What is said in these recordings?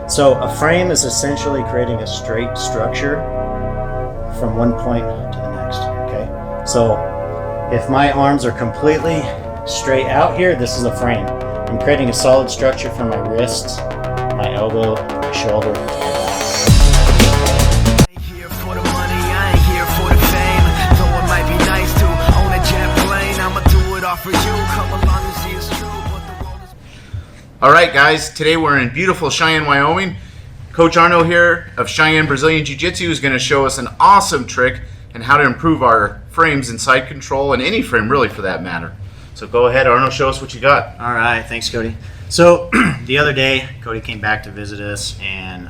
So a frame is essentially creating a straight structure from one point to the next, okay? So if my arms are completely straight out here, this is a frame. I'm creating a solid structure from my wrists, my elbow, my shoulder. All right, guys, today we're in beautiful Cheyenne, Wyoming. Coach Arnaud here of Cheyenne Brazilian Jiu-jitsu is going to show us an awesome trick and how to improve our frames and side control, and any frame really for that matter. So go ahead, Arnaud, show us what you got. All right, thanks, Cody. So the other day, Cody came back to visit us, and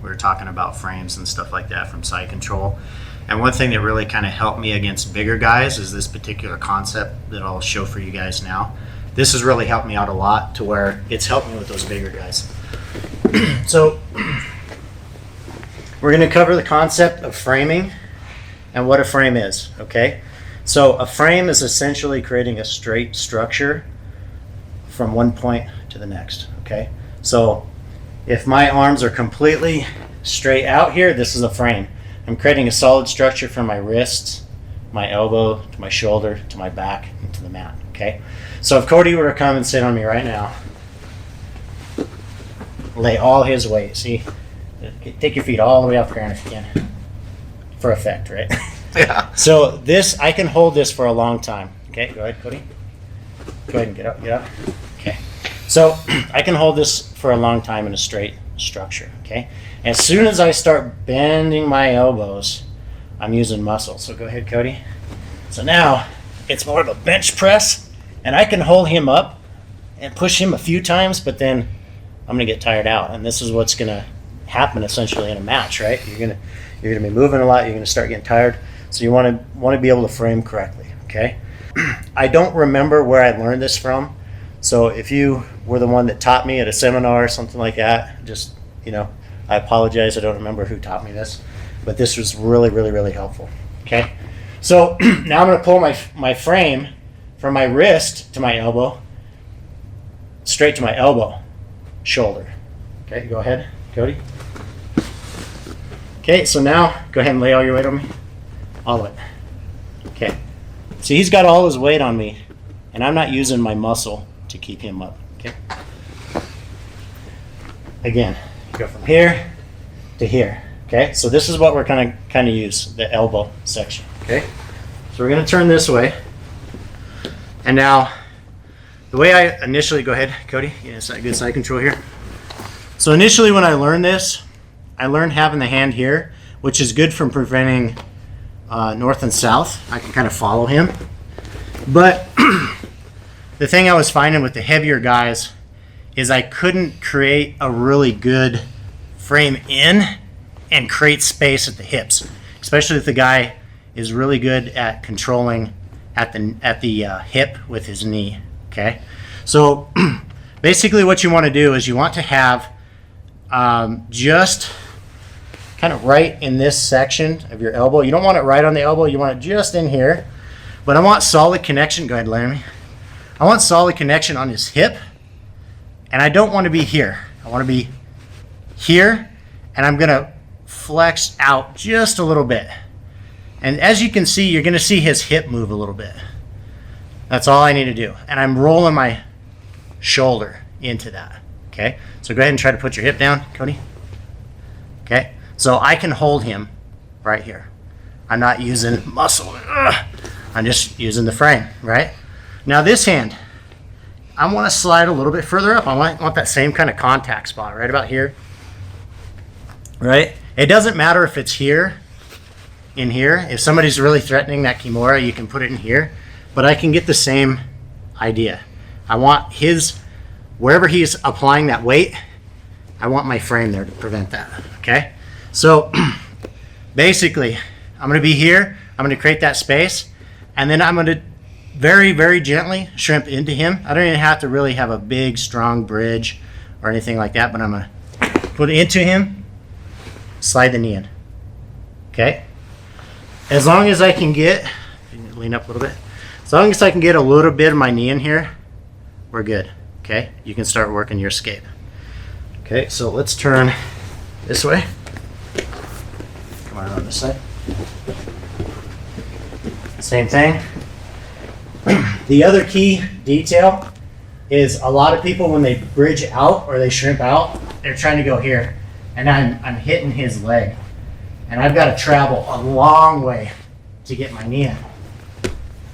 we were talking about frames and stuff like that from side control. And one thing that really kind of helped me against bigger guys is this particular concept that I'll show for you guys now. This has really helped me out a lot to where it's helped me with those bigger guys. So we're going to cover the concept of framing and what a frame is, okay? So a frame is essentially creating a straight structure from one point to the next, okay? So if my arms are completely straight out here, this is a frame. I'm creating a solid structure from my wrists, my elbow, to my shoulder, to my back, and to the mat, okay? So if Cody were to come and sit on me right now, lay all his weight, see? Take your feet all the way up here if you can, for effect, right? Yeah. So this, I can hold this for a long time. Okay, go ahead, Cody. Go ahead and get up. Okay. So I can hold this for a long time in a straight structure, okay? As soon as I start bending my elbows, I'm using muscle. So go ahead, Cody. So now it's more of a bench press, and I can hold him up and push him a few times, but then I'm gonna get tired out. And this is what's gonna happen essentially in a match, right? You're gonna be moving a lot, you're gonna start getting tired. So you wanna be able to frame correctly, okay? I don't remember where I learned this from. So if you were the one that taught me at a seminar or something like that, just, I apologize, I don't remember who taught me this, but this was really, really, really helpful, okay? So now I'm gonna pull my frame from my wrist to my elbow, straight to my elbow, shoulder. Okay, go ahead, Cody. Okay, so now go ahead and lay all your weight on me. All of it. Okay. See, he's got all his weight on me, and I'm not using my muscle to keep him up. Okay. Again, go from here to here. Okay, so this is what we're kind of use, the elbow section. Okay, so we're gonna turn this way. And now, the way I initially, go ahead, Cody, it's that good side control here. So initially when I learned this, I learned having the hand here, which is good from preventing north and south. I can kind of follow him. But the thing I was finding with the heavier guys is I couldn't create a really good frame in and create space at the hips, especially if the guy is really good at controlling at the hip with his knee, okay? So basically what you want to do is you want to have just kind of right in this section of your elbow. You don't want it right on the elbow, you want it just in here. But I want solid connection, go ahead, Laramie. I want solid connection on his hip, and I don't want to be here. I want to be here, and I'm gonna flex out just a little bit. And as you can see, you're gonna see his hip move a little bit. That's all I need to do. And I'm rolling my shoulder into that, okay? So go ahead and try to put your hip down, Cody. Okay, so I can hold him right here. I'm not using muscle. I'm just using the frame, right? Now this hand, I wanna slide a little bit further up. I want that same kind of contact spot, right about here, right? It doesn't matter if it's here, in here. If somebody's really threatening that Kimura, you can put it in here, but I can get the same idea. I want wherever he's applying that weight, I want my frame there to prevent that, okay? So basically, I'm gonna be here, I'm gonna create that space, and then I'm gonna very, very gently shrimp into him. I don't even have to really have a big, strong bridge or anything like that, but I'm gonna put it into him, slide the knee in, okay? As long as I can get, lean up a little bit, as long as I can get a little bit of my knee in here, we're good, okay? You can start working your escape. Okay, so let's turn this way. Come on this side. Same thing. The other key detail is a lot of people, when they bridge out or they shrimp out, they're trying to go here, and I'm hitting his leg, and I've got to travel a long way to get my knee in.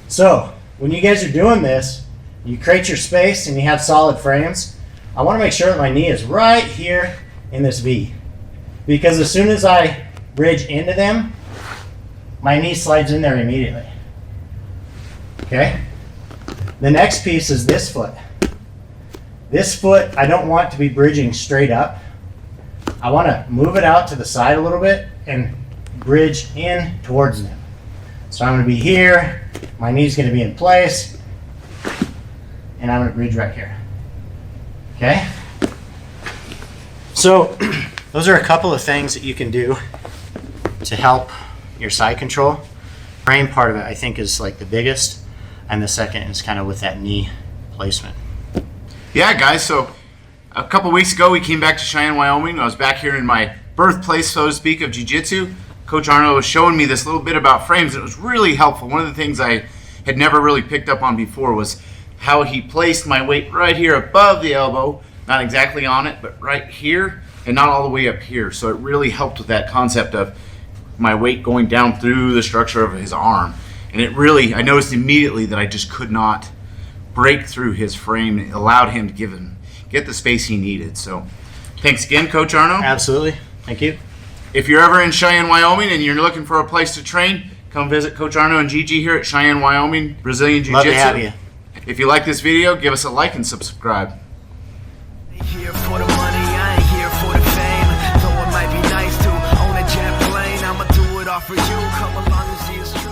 So when you guys are doing this, you create your space and you have solid frames. I want to make sure that my knee is right here in this V, because as soon as I bridge into them, my knee slides in there immediately. Okay? The next piece is this foot. This foot, I don't want to be bridging straight up. I want to move it out to the side a little bit and bridge in towards them. So I'm going to be here, my knee's going to be in place, and I'm going to bridge right here. Okay? So those are a couple of things that you can do to help your side control. Frame part of it, I think, is like the biggest, and the second is kind of with that knee placement. Yeah, guys, so a couple weeks ago we came back to Cheyenne, Wyoming. I was back here in my birthplace, so to speak, of jiu-jitsu. Coach Arnaud was showing me this little bit about frames, and it was really helpful. One of the things I had never really picked up on before was how he placed my weight right here above the elbow, not exactly on it, but right here, and not all the way up here. So it really helped with that concept of my weight going down through the structure of his arm. And it really, I noticed immediately that I just could not break through his frame. It allowed him to get the space he needed. So thanks again, Coach Arnaud. Absolutely. Thank you. If you're ever in Cheyenne, Wyoming, and you're looking for a place to train, come visit Coach Arnaud and Gigi here at Cheyenne, Wyoming Brazilian Jiu-jitsu. Love to have you. If you like this video, give us a like and subscribe. Here for the money, I ain't here for the fame. Though it might be nice to own a jet plane, I'ma do it all for you. Come along and see us.